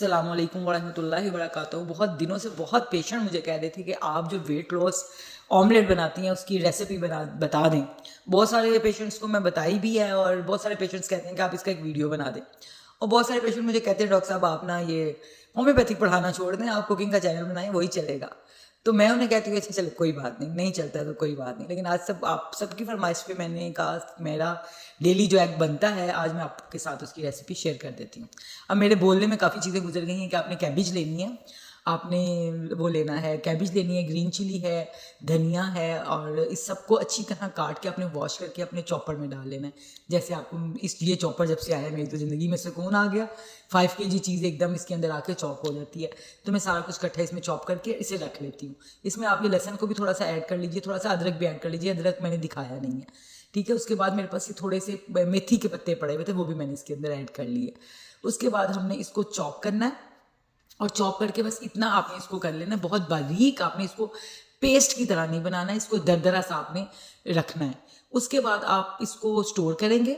अस्सलामुअलैकुम वरहमतुल्लाहि वबरकातुहू। बहुत दिनों से बहुत पेशेंट मुझे कह रहे थे कि आप जो वेट लॉस ऑमलेट बनाती हैं उसकी रेसिपी बता दें। बहुत सारे पेशेंट्स को मैं बताई भी है और बहुत सारे पेशेंट्स कहते हैं कि आप इसका एक वीडियो बना दें। और बहुत सारे पेशेंट मुझे कहते हैं डॉक्टर साहब आप ना ये होम्योपैथिक पढ़ाना छोड़ दें, आप कुकिंग का चैनल बनाएं, वही चलेगा। तो मैं उन्हें कहती हूँ अच्छा चलो कोई बात नहीं, नहीं चलता है तो कोई बात नहीं। लेकिन आज सब आप सबकी फरमाइश पे मैंने कहा मेरा डेली जो एग बनता है आज मैं आपके साथ उसकी रेसिपी शेयर कर देती हूँ। अब मेरे बोलने में काफ़ी चीज़ें गुजर गई हैं कि आपने कैबिज लेनी है, आपने वो लेना है, कैबिज लेनी है, ग्रीन चिली है, धनिया है, और इस सबको अच्छी तरह काट के आपने वॉश करके अपने चॉपर में डाल लेना है। जैसे आपको ये चॉपर जब से आया मेरी तो ज़िंदगी में सुकून आ गया। 5 kg चीज़ एकदम इसके अंदर आके चॉप हो जाती है। तो मैं सारा कुछ इकट्ठा इसमें चॉप करके इसे रख लेती हूँ। इसमें आप ये लहसुन को भी थोड़ा सा ऐड कर लीजिए, थोड़ा सा अदरक भी ऐड कर लीजिए। अदरक मैंने दिखाया नहीं है, ठीक है। उसके बाद मेरे पास ये थोड़े से मेथी के पत्ते पड़े हुए थे, वो भी मैंने इसके अंदर ऐड कर लिए। उसके बाद हमने इसको चॉप करना है और चॉप करके बस इतना आपने इसको कर लेना है, बहुत बारीक आपने इसको पेस्ट की तरह नहीं बनाना है, इसको दरदरा सा आपने रखना है। उसके बाद आप इसको स्टोर करेंगे।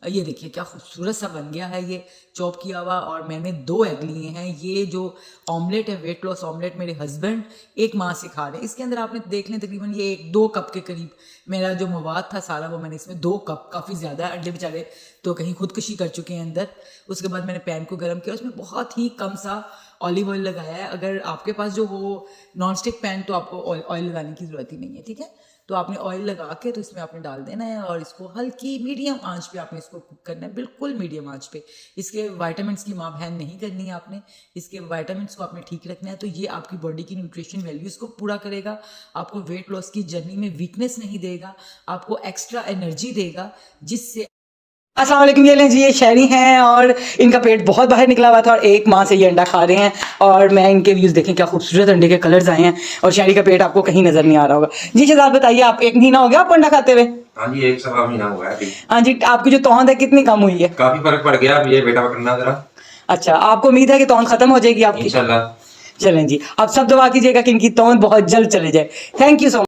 ये देखिए क्या खूबसूरत सा बन गया है ये चॉप किया हुआ। और मैंने 2 एग लिए हैं। ये जो ऑमलेट है वेट लॉस ऑमलेट मेरे हस्बैंड 1 माह से खा रहे हैं। इसके अंदर आपने देख लें तकरीबन ये 1-2 कप के करीब मेरा जो मवाद था सारा वो मैंने इसमें 2 कप, काफ़ी ज़्यादा अंडे बेचारे तो कहीं खुदकुशी कर चुके हैं अंदर। उसके बाद मैंने पैन को गर्म किया, उसमें बहुत ही कम सा ऑलिव ऑयल लगाया है। अगर आपके पास जो वो नॉन स्टिक पैन तो आपको ऑयल लगाने की ज़रूरत ही नहीं है, ठीक है। तो आपने ऑयल लगा के तो इसमें आपने डाल देना है और इसको हल्की मीडियम आंच पे आपने इसको कुक करना है, बिल्कुल मीडियम आंच पे। इसके विटामिन्स की माप है नहीं करनी है आपने, इसके विटामिन्स को आपने ठीक रखना है। तो ये आपकी बॉडी की न्यूट्रिशन वैल्यूज़ को पूरा करेगा, आपको वेट लॉस की जर्नी में वीकनेस नहीं देगा, आपको एक्स्ट्रा एनर्जी देगा, जिससे अस्सलाम वालेकुम। ये लें जी, ये शहरी हैं और इनका पेट बहुत बाहर निकला हुआ था और 1 माह से ये अंडा खा रहे हैं। और मैं इनके व्यूज़ देखें क्या खूबसूरत अंडे के कलर्स आए हैं और शहरी का पेट आपको कहीं नजर नहीं आ रहा होगा। जी शहजाद बताइए, आप 1 महीना हो गया आपको अंडा खाते हुए? हाँ जी, 1 सवा महीना हुआ है अभी। हाँ जी, आपकी जो तौंद है कितनी कम हुई है? काफी फर्क पड़ गया। अब ये बेटा पकड़ना जरा। अच्छा, आपको उम्मीद है कि तौंद खत्म हो जाएगी आपकी? इंशाल्लाह। चलें जी, आप सब दुआ कीजिएगा कि इनकी तौंद बहुत जल्द चले जाए। Thank you so much.